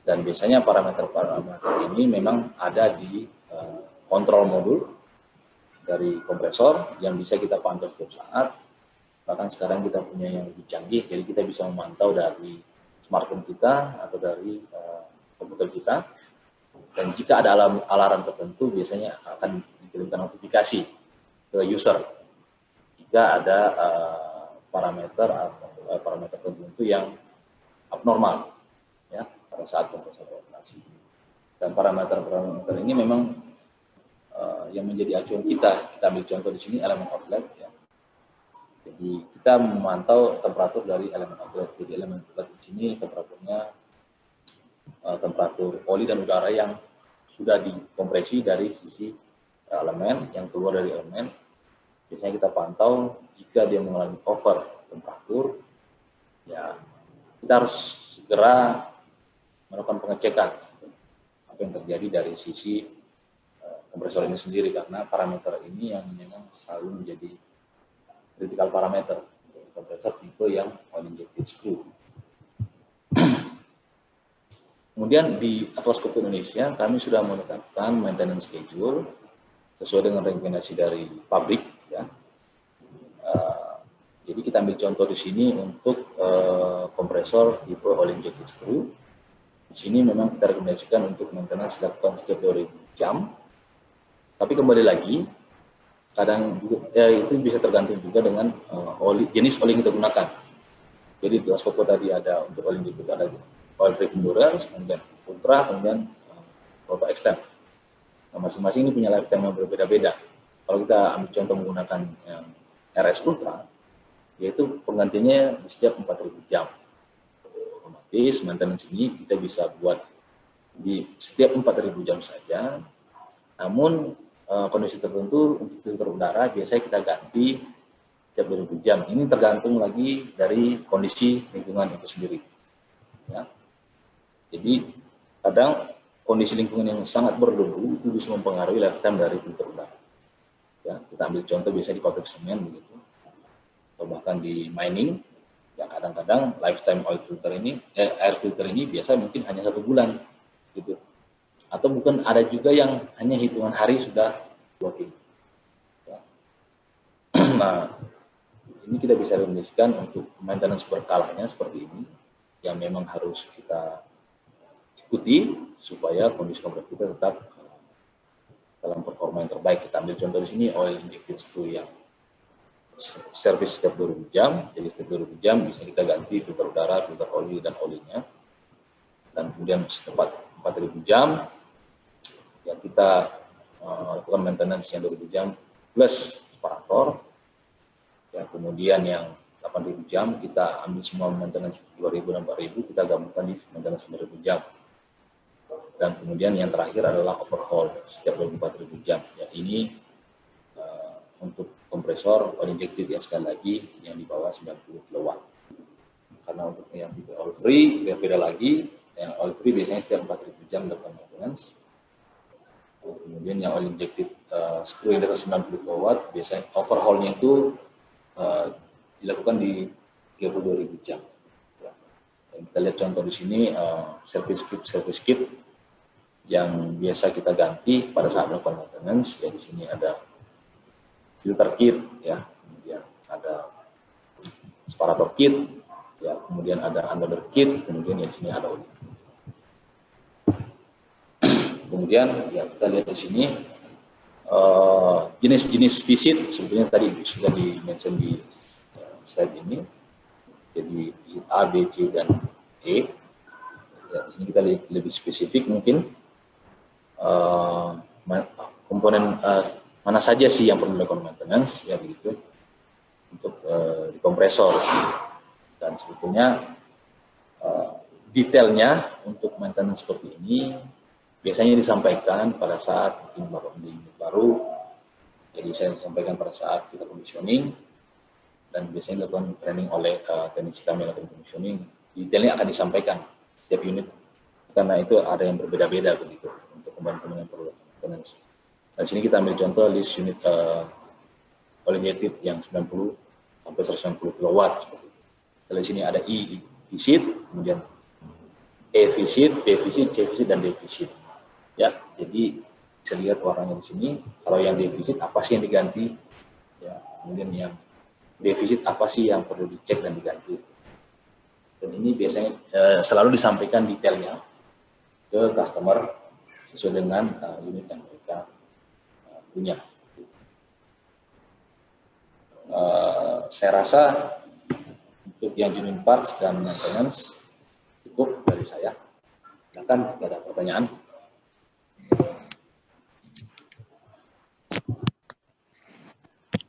Dan biasanya parameter-parameter ini memang ada di kontrol modul dari kompresor yang bisa kita pantau setiap saat. Bahkan sekarang kita punya yang lebih canggih, jadi kita bisa memantau dari smartphone kita atau dari komputer kita. Dan jika ada alarm tertentu, biasanya akan dikirimkan notifikasi ke user jika ada parameter tertentu yang abnormal, ya, pada saat kompresor operasi. Dan parameter ini memang yang menjadi acuan kita. Kita ambil contoh di sini elemen outlet, ya. Jadi kita memantau temperatur dari elemen outlet. Jadi elemen outlet di sini temperaturnya temperatur oli dan udara yang sudah dikompresi dari sisi elemen, yang keluar dari elemen. Biasanya kita pantau jika dia mengalami over temperatur, ya kita harus segera melakukan pengecekan apa yang terjadi dari sisi kompresor ini sendiri, karena parameter ini yang memang selalu menjadi critical parameter untuk kompresor tipe yang oil injected screw. Kemudian di Atlas Copco Indonesia kami sudah menetapkan maintenance schedule sesuai dengan rekomendasi dari pabrik. Ya. Jadi kita ambil contoh di sini untuk kompresor tipe oil injected screw. Di sini memang kita rekomendasikan untuk maintenance dilakukan setiap 2000 jam. Tapi kembali lagi, kadang juga, itu bisa tergantung juga dengan jenis oli yang kita gunakan. Jadi di Atlas Copco tadi ada untuk oil injected ada oil free endurance, kemudian ultra, kemudian ultra extend. Nah, masing-masing ini punya lifetime yang berbeda-beda. Kalau kita ambil contoh menggunakan yang RS Ultra, yaitu penggantinya di setiap 4.000 jam. Otomatis maintenance ini kita bisa buat di setiap 4.000 jam saja. Namun kondisi tertentu untuk filter udara biasanya kita ganti setiap 2.000 jam. Ini tergantung lagi dari kondisi lingkungan itu sendiri. Ya. Jadi kadang kondisi lingkungan yang sangat berdebu itu bisa mempengaruhi lifetime dari filter udara. Ya, kita ambil contoh biasa di pabrik semen begitu, atau bahkan di mining, yang kadang-kadang lifetime oil filter ini, air filter ini biasa mungkin hanya 1 bulan, gitu. Atau mungkin ada juga yang hanya hitungan hari sudah working. Ya. Nah, ini kita bisa rekomendasikan untuk maintenance berkalanya seperti ini, yang memang harus kita ikuti supaya kondisi kompresor kita tetap dalam performa yang terbaik. Kita ambil contoh di sini oil injected screw yang service setiap 2000 jam. Jadi setiap 2000 jam bisa kita ganti filter udara, filter oli dan olinya. Dan kemudian setiap 4000 jam ya kita lakukan maintenance yang 2000 jam plus separator. Ya, kemudian yang 8000 jam kita ambil semua maintenance 2000 dan 4000 kita gabungkan di maintenance 9000 jam. Dan kemudian yang terakhir adalah overhaul setiap 24.000 jam. Ya, ini untuk kompresor oil injected ya, sekali lagi yang di bawah 90 kW. Karena untuk yang tipe oil free beda lagi. Yang oil free biasanya setiap 4.000 jam dilakukan maintenance. Kemudian yang oil injected screw yang di atas 90 kW biasanya overhaulnya itu dilakukan di 32.000 jam. Ya. Dan kita lihat contoh di sini service kit yang biasa kita ganti pada saat melakukan maintenance. Ya, di sini ada filter kit, ya, kemudian ada separator kit, ya, kemudian ada unloader kit, kemudian di sini ada oli. Kemudian ya kita lihat di sini jenis-jenis visit sebetulnya tadi sudah di-mention di slide ini. Jadi visit A, B, C dan E. Ya, di sini kita lebih spesifik mungkin. Komponen mana saja sih yang perlu dilakukan maintenance, ya begitu, untuk di kompresor. Dan sebetulnya detailnya untuk maintenance seperti ini biasanya disampaikan pada saat bikin unit baru. Jadi saya disampaikan pada saat kita commissioning, dan biasanya dilakukan training oleh teknisi kami yang lakukan commissioning. Detailnya akan disampaikan setiap unit, karena itu ada yang berbeda-beda begitu untuk komponen-komponen yang perlu maintenance. Nah, di sini kita ambil contoh list unit oil injected yang 90 sampai 190 kW. Di sini ada I visit, kemudian E visit, B visit, C visit dan D visit. Ya, jadi bisa lihat warnanya di sini. Kalau yang D visit apa sih yang diganti? Ya, kemudian yang D visit apa sih yang perlu dicek dan diganti? Dan ini biasanya selalu disampaikan detailnya ke customer sesuai dengan unit yang mereka punya. Saya rasa untuk yang genuine parts dan maintenance cukup dari saya. Silakan jika ada pertanyaan.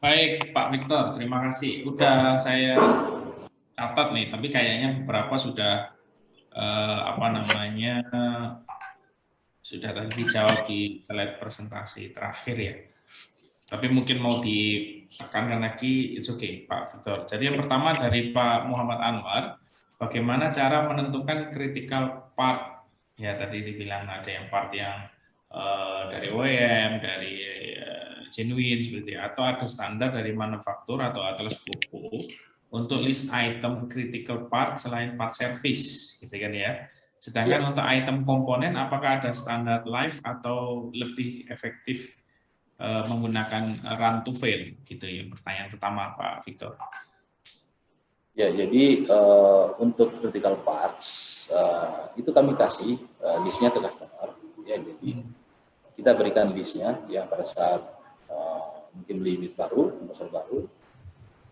Baik, Pak Victor, terima kasih. Udah saya catat nih, tapi kayaknya beberapa sudah apa namanya sudah tadi dijawab di slide presentasi terakhir ya. Tapi mungkin mau ditekankan lagi, it's okay, Pak Victor. Jadi yang pertama dari Pak Muhammad Anwar, bagaimana cara menentukan critical part? Ya tadi dibilang ada yang part yang dari OEM, dari genuine seperti itu, atau ada standar dari manufaktur atau Atlas Copco untuk list item critical part selain part service, gitu kan ya. Sedangkan untuk item komponen, apakah ada standar life atau lebih efektif menggunakan run to fail, gitu ya. Pertanyaan pertama Pak Victor. Ya, jadi untuk critical parts itu kami kasih listnya ke customer. Ya, jadi kita berikan listnya ya pada saat mungkin beli unit baru, kompresor baru,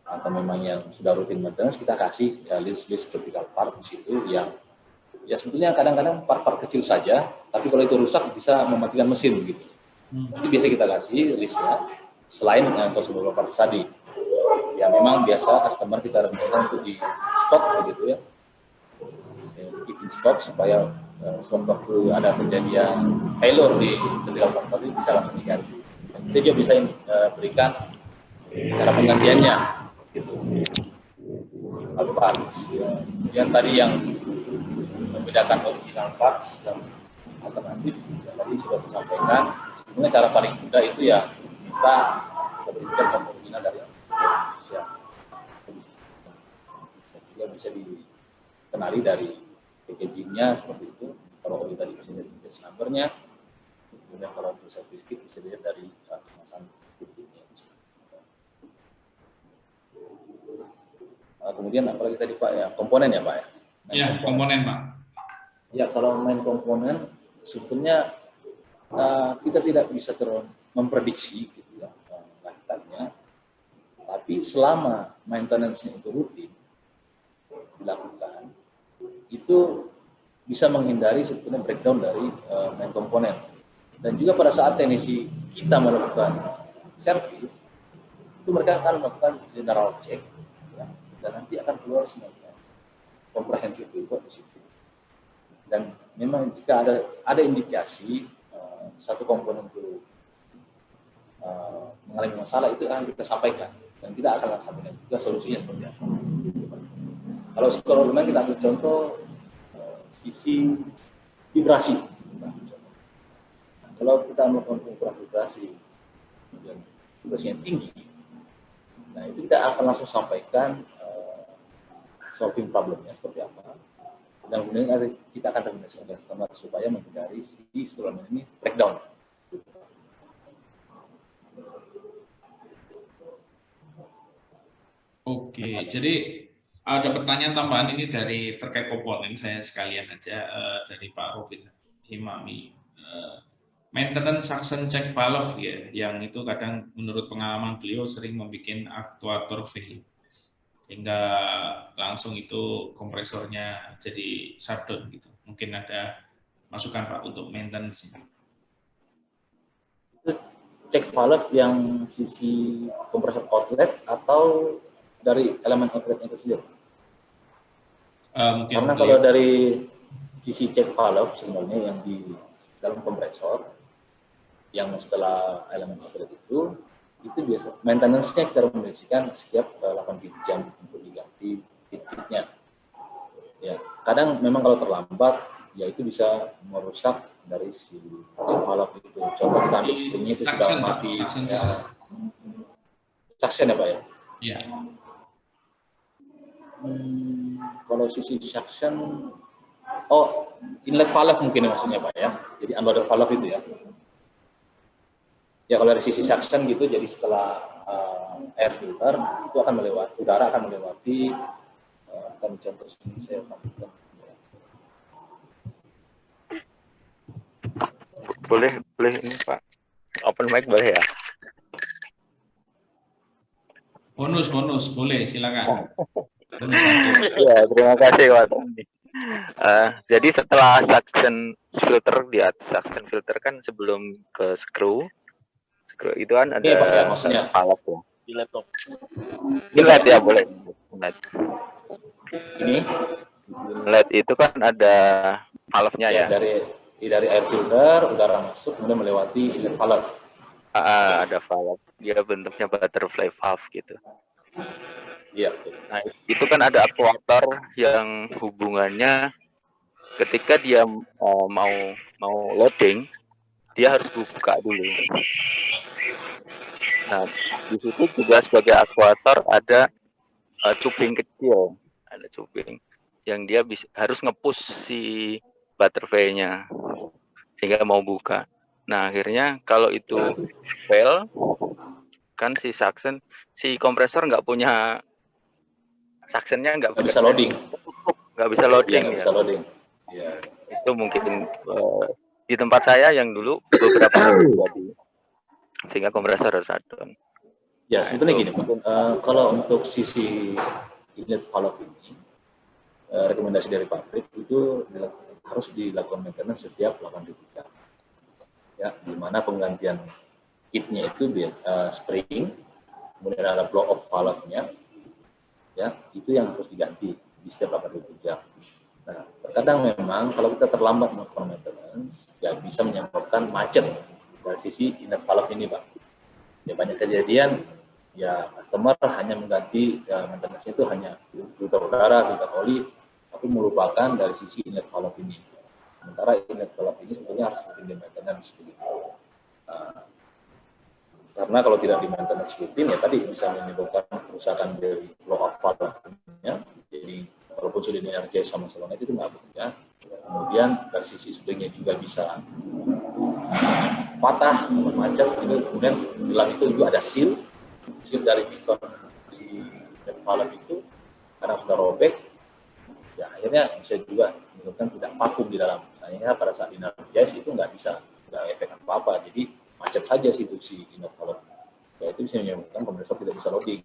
atau memang yang sudah rutin maintenance, kita kasih ya, list critical part di situ yang ya sebetulnya kadang-kadang part-part kecil saja, tapi kalau itu rusak bisa mematikan mesin gitu. Itu biasa kita kasih listnya selain consumable parts tadi. Ya memang biasa customer kita rencanakan untuk di stok begitu ya. Keep in stock supaya sewaktu ada kejadian failure di critical part tadi bisa langsung diganti. Kita juga bisa berikan cara penggantiannya gitu. Parts yang tadi yang membedakan original parts dan alternatif tadi sudah disampaikan. Sebenarnya cara paling mudah itu ya kita berikan original dari Indonesia. Juga bisa dikenali dari packagingnya seperti itu. Kalau oli tadi bisa dari batch number-nya, kemudian kalau untuk service kit bisa dilihat dari kemasan kitnya. Kemudian apalagi tadi Pak ya komponen ya Pak ya. Ya komponen Pak. Ya kalau main komponen sebetulnya kita tidak bisa memprediksi gitu ya lifetime-nya, tapi selama maintenance-nya itu rutin dilakukan, itu bisa menghindari sebetulnya breakdown dari main komponen. Dan juga pada saat teknisi kita melakukan servis, itu mereka akan melakukan general check, ya, dan nanti akan keluar semuanya komprehensif report di situ. Dan memang jika ada indikasi satu komponen itu mengalami masalah, itu akan kita sampaikan dan kita akan sampaikan juga solusinya seperti apa. Kalau sekarang kita ambil contoh sisi vibrasi. Kalau kita melakukan pengukuran vibrasi dan vibrasinya tinggi, nah itu kita akan langsung sampaikan solving problemnya seperti apa. Dan kemudian kita akan rekomendasikan customer supaya menghindari si instrumen ini breakdown. Oke, jadi ada pertanyaan tambahan ini dari terkait komponen, saya sekalian aja dari Pak Robin Himami. Maintenance suction check valve ya, yang itu kadang menurut pengalaman beliau sering membuat aktuator fail, hingga langsung itu kompresornya jadi shutdown gitu. Mungkin ada masukan Pak untuk maintenance. Cek valve yang sisi kompresor outlet atau dari elemen outletnya itu sendiri? Karena kalau dari sisi cek valve sebenarnya yang di dalam kompresor yang setelah elemen outlet itu biasa maintenance-nya kita rekomendasikan setiap 8 jam untuk diganti fit-fitnya. Ya, kadang memang kalau terlambat ya itu bisa merusak dari si cek valve itu. Contoh kita ambil springnya itu sudah mati. Ya. Suction ya Pak ya? Iya. Kalau sisi suction, inlet valve mungkin maksudnya Pak ya. Jadi unloader valve itu ya. Ya kalau dari sisi suction gitu, jadi setelah air filter itu akan melewati, udara akan melewati, kami contoh sini saya tampilkan. Boleh ini Pak, open mic boleh ya? Bonus boleh, silakan. Ya, terima kasih Pak. Jadi setelah suction filter suction filter kan sebelum ke screw itu kan ada valve ya. Di laptop. Inlet ya boleh. Inlet. Ini inlet itu kan ada valve-nya ya. Dari air filter, udara masuk, kemudian melewati inlet valve. Ada valve. Dia bentuknya butterfly valve gitu. Iya. Nah, itu kan ada aktuator yang hubungannya ketika dia mau loading, dia harus buka dulu. Nah, di situ juga sebagai aktuator ada cuping kecil, ada cuping yang dia harus nge-push si butterfly-nya sehingga mau buka. Nah, akhirnya kalau itu fail, kan si suction, si kompresor nggak punya suctionnya nggak bisa loading. Nggak bisa loading. Nggak bisa loading. Ya. Itu mungkin di tempat saya yang dulu beberapa kali terjadi, sehingga kompresor harus shutdown. Ya, sebetulnya gini Pak, kalau untuk sisi inlet valve ini, rekomendasi dari pabrik itu harus dilakukan maintenance setiap 8 jam. Ya, di mana penggantian kitnya itu spring, kemudian ada blow off valve-nya, ya itu yang harus diganti di setiap 8 jam. Nah, terkadang memang kalau kita terlambat melakukan maintenance, ya bisa menyebabkan macet dari sisi inlet valve ini, Pak. Ya banyak kejadian, ya customer hanya mengganti maintenance itu hanya filter udara, filter oli, tapi melupakan dari sisi inlet valve ini. Sementara inlet valve ini sebetulnya harus rutin maintenance begitu. Karena kalau tidak di maintenance rutin, ya tadi bisa menyebabkan kerusakan dari blow off valve-nya. Jadi walaupun sudah di-energize sama solenoid itu nggak bekerja. Kemudian dari sisi springnya juga bisa patah, macam itu. Kemudian di dalam itu juga ada seal dari piston di valve itu karena sudah robek. Ya akhirnya bisa juga menyebabkan tidak vakum di dalam. Akhirnya pada saat di-energize itu nggak efek apa-apa. Jadi macet saja situ si inlet valve. Ya itu bisa menyebabkan kompresor tidak bisa loading.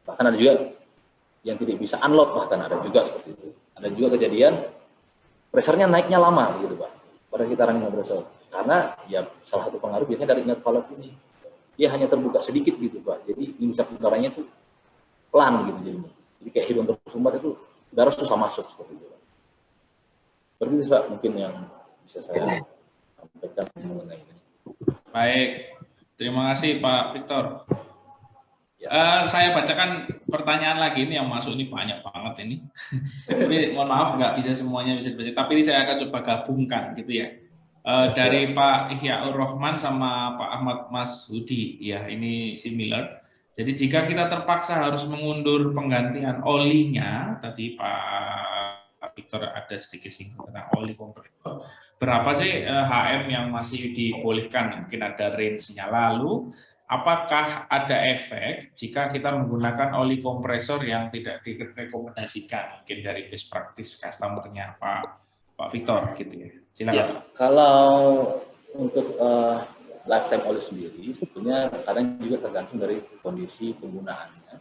Bahkan ada juga yang tidak bisa unload, bahkan ada juga seperti itu. Ada juga kejadian pressernya naiknya lama gitu Pak pada kita running kompresor. Karena ya salah satu pengaruh biasanya dari inlet valve ini. Dia hanya terbuka sedikit gitu Pak. Jadi insap udaranya itu pelan gitu jadinya. Jadi kayak hidung tersumbat itu udara susah masuk seperti itu Pak. Seperti itu Pak mungkin yang bisa saya sampaikan mengenai ini. Baik, terima kasih Pak Victor. Saya bacakan pertanyaan lagi ini yang masuk ini banyak banget ini. Tapi mohon maaf nggak bisa semuanya bisa dibaca. Tapi ini saya akan coba gabungkan gitu ya. Dari Pak Ihyaur Rahman sama Pak Ahmad Mas Hudi, ya ini similar. Jadi jika kita terpaksa harus mengundur penggantian olinya, tadi Pak Victor ada sedikit singgung tentang oli kompresor. Berapa sih HM yang masih dibolehkan? Mungkin ada range-nya. Lalu apakah ada efek jika kita menggunakan oli kompresor yang tidak direkomendasikan, mungkin dari best practice customer-nya Pak Victor gitu ya. Silakan. Ya, kalau untuk lifetime oli sendiri sebetulnya kadang juga tergantung dari kondisi penggunaannya.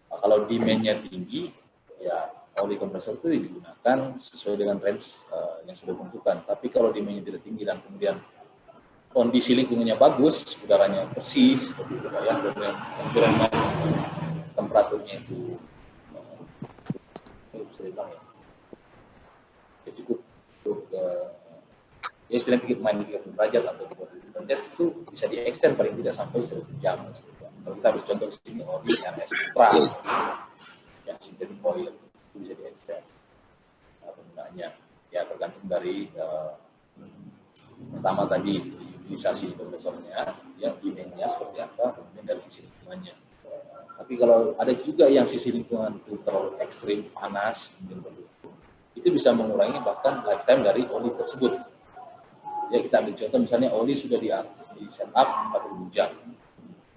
Kalau demand-nya tinggi, ya oli kompresor itu digunakan sesuai dengan range yang sudah ditentukan. Tapi kalau demand-nya tidak tinggi dan kemudian kondisi lingkungannya bagus, udaranya bersih, seperti itu ya, environment temperaturnya itu bisa dibilang ya cukup ya istilahnya sedikit main 30 derajat atau 20 derajat itu bisa di-extend paling tidak sampai 1 jam. Kalau kita ambil contoh di sini oli RS Ultra, yang synthetic oil itu bisa di-extend penggunaannya. Ya tergantung dari pertama tadi utilisasi kompresornya, ya demand-nya seperti apa, kemudian dari sisi lingkungannya. Tapi kalau ada juga yang sisi lingkungan itu terlalu ekstrim, panas, itu bisa mengurangi bahkan lifetime dari oli tersebut. Ya kita ambil contoh misalnya oli sudah di setup 40 jam,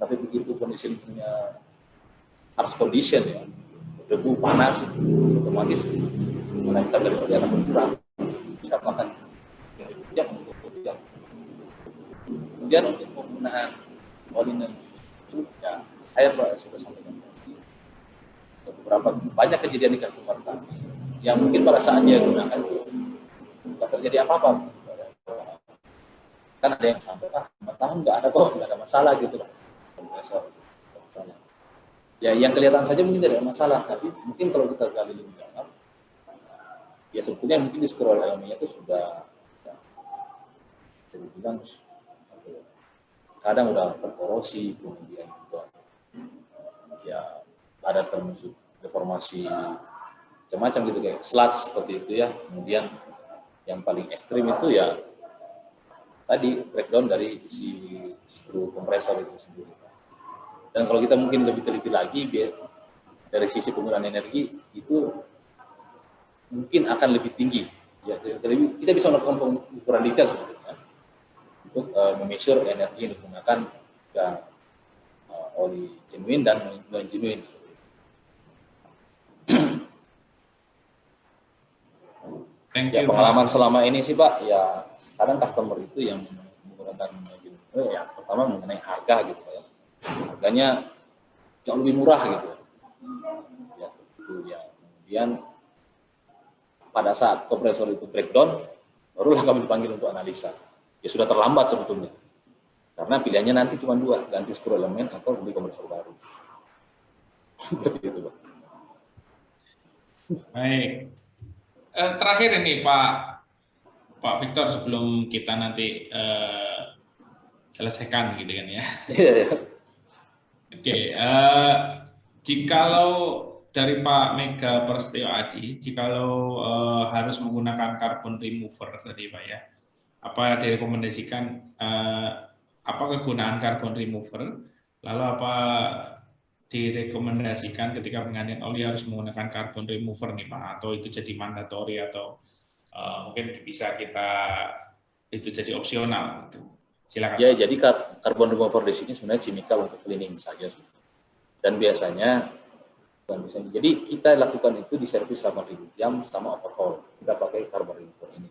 tapi begitu kondisi lingkungannya harsh condition ya, debu panas, otomatis lifetime dari oli akan berkurang. Bisa makan jam. Kemudian untuk penggunaan oli itu ya saya sudah sampaikan tadi beberapa banyak kejadian di customer kami yang mungkin pada saat dia gunakan tidak terjadi apa-apa. Kan ada yang sampai 5 tahun nggak ada kok, nggak ada masalah gitu lah. Kompresor masalah. Ya, yang kelihatan saja mungkin tidak ada masalah, tapi mungkin kalau kita gali lebih dalam, ya sebetulnya mungkin di scroll elemennya itu sudah, ya, bisa dibilang kadang udah terkorosi, kemudian juga ya ada termasuk deformasi macam-macam gitu, kayak sludge seperti itu ya. Kemudian yang paling ekstrim itu ya tadi breakdown dari si screw kompresor itu sendiri. Dan kalau kita mungkin lebih teliti lagi, dari sisi penggunaan energi itu mungkin akan lebih tinggi. Ya, kita bisa melakukan pengukuran detail sebetulnya untuk memeasure energi yang digunakan dan oli genuine dan non genuine. Ya, pengalaman selama ini sih Pak, ya kadang customer itu yang menggunakan ya pertama mengenai harga gitu ya. Harganya jauh lebih murah gitu. Ya, itu ya. Kemudian pada saat kompresor itu breakdown, barulah kami dipanggil untuk analisa. Ya sudah terlambat sebetulnya. Karena pilihannya nanti cuma dua, ganti screw elemen atau beli kompresor baru. Seperti itu, Pak. Baik. Terakhir ini Pak Victor, sebelum kita nanti selesaikan gitu kan ya. Oke, jikalau dari Pak Mega Prasetyo Adi, jikalau harus menggunakan carbon remover tadi Pak ya, apa direkomendasikan, apa kegunaan carbon remover, lalu apa direkomendasikan ketika penggantian oli harus menggunakan carbon remover nih Pak, atau itu jadi mandatory atau mungkin bisa kita itu jadi opsional gitu. Silakan. Ya, jadi carbon remover di sini sebenarnya chemical untuk cleaning saja. Dan biasanya, jadi kita lakukan itu di servis 8.000 jam sama overhaul. Kita pakai carbon remover ini.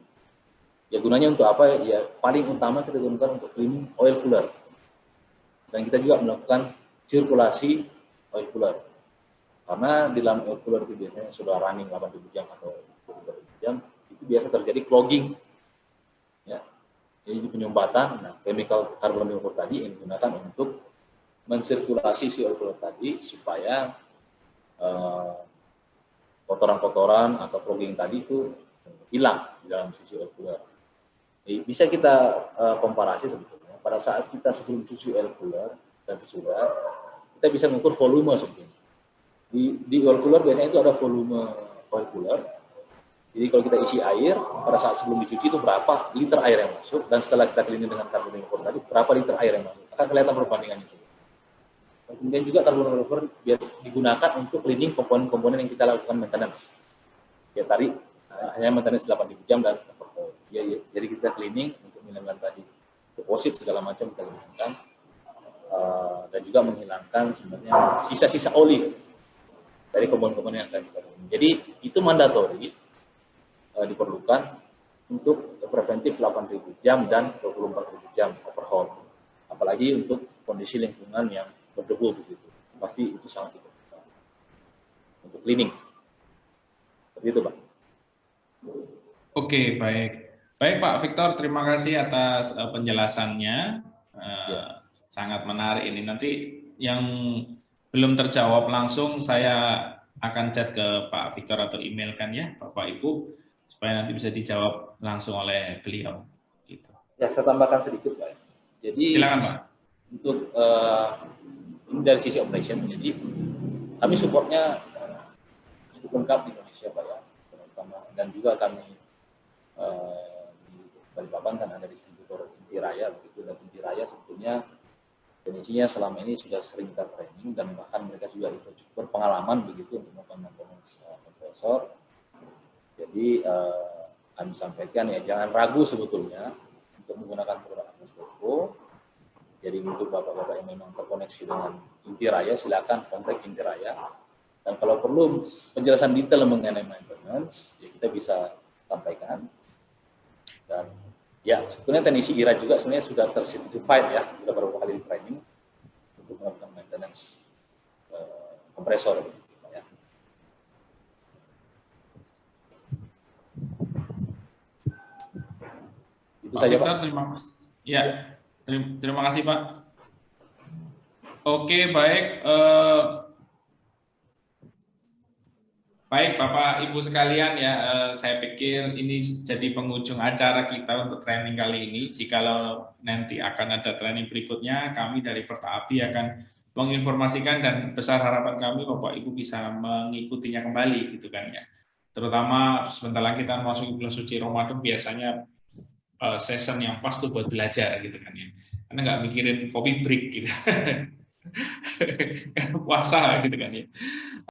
Ya gunanya untuk apa? Ya paling utama kita gunakan untuk cleaning oil cooler. Dan kita juga melakukan sirkulasi oil cooler. Karena di dalam oil cooler itu biasanya sudah running 8.000 jam atau 20.000 jam, itu biasa terjadi clogging. Ya. Jadi penyumbatan, nah chemical carbon remover tadi yang digunakan untuk mensirkulasi si oil cooler tadi supaya kotoran-kotoran atau clogging tadi itu hilang di dalam sisi oil cooler. Jadi bisa kita komparasi sebetulnya pada saat kita sebelum cuci oil cooler dan sesudah, kita bisa mengukur volume sebetulnya. Di oil cooler biasanya itu ada volume oil cooler. Jadi kalau kita isi air, pada saat sebelum dicuci itu berapa liter air yang masuk, dan setelah kita cleaning dengan carbon remover tadi, berapa liter air yang masuk. Akan kelihatan perbandingannya. Kemudian juga carbon remover biasa digunakan untuk cleaning komponen-komponen yang kita lakukan maintenance. Ya tadi hanya maintenance 8.000 jam dan ya, jadi kita cleaning untuk menghilangkan tadi deposit segala macam kita gunakan, dan juga menghilangkan sebenarnya sisa-sisa oli dari komponen-komponen yang akan kita cleaning. Jadi itu mandatori, diperlukan untuk preventif 8.000 jam dan 24.000 jam overhaul. Apalagi untuk kondisi lingkungan yang berdebu begitu. Pasti itu sangat diperlukan untuk cleaning. Seperti itu, Pak. Oke, baik. Baik Pak Victor, terima kasih atas penjelasannya. Sangat menarik ini. Nanti yang belum terjawab langsung saya akan chat ke Pak Victor atau emailkan ya, Bapak Ibu, supaya nanti bisa dijawab langsung oleh beliau. Gitu. Ya, saya tambahkan sedikit, Pak. Jadi, silakan Pak. Untuk ini dari sisi operation, jadi kami supportnya cukup lengkap di Indonesia, Pak ya. Dan juga kami di Balikpapan kan ada distributor Inti Raya, begitu. Dan Inti Raya sebetulnya kondisinya selama ini sudah sering kita training, dan bahkan mereka juga itu berpengalaman begitu untuk melakukan maintenance kompresor. Jadi kami sampaikan ya jangan ragu sebetulnya untuk menggunakan produk Atlas Copco. Jadi untuk bapak-bapak yang memang terkoneksi dengan Inti Raya, silakan kontak Inti Raya. Dan kalau perlu penjelasan detail mengenai maintenance, ya kita bisa sampaikan. Dan ya sebetulnya teknisi IRA juga sebenarnya sudah tercertified ya, sudah beberapa kali di training untuk melakukan maintenance kompresor. Ya. Itu Pak saja, Victor, Pak. Terima kasih Pak. Oke, baik. Baik, Bapak Ibu sekalian ya, saya pikir ini jadi penghujung acara kita untuk training kali ini. Jikalau nanti akan ada training berikutnya, kami dari Perta-Api akan menginformasikan dan besar harapan kami Bapak Ibu bisa mengikutinya kembali gitu kan ya. Terutama sebentar lagi kita masuk bulan suci Ramadan, biasanya session yang pas tuh buat belajar gitu kan ya. Karena nggak mikirin coffee break gitu. Puasa gitu kan ya.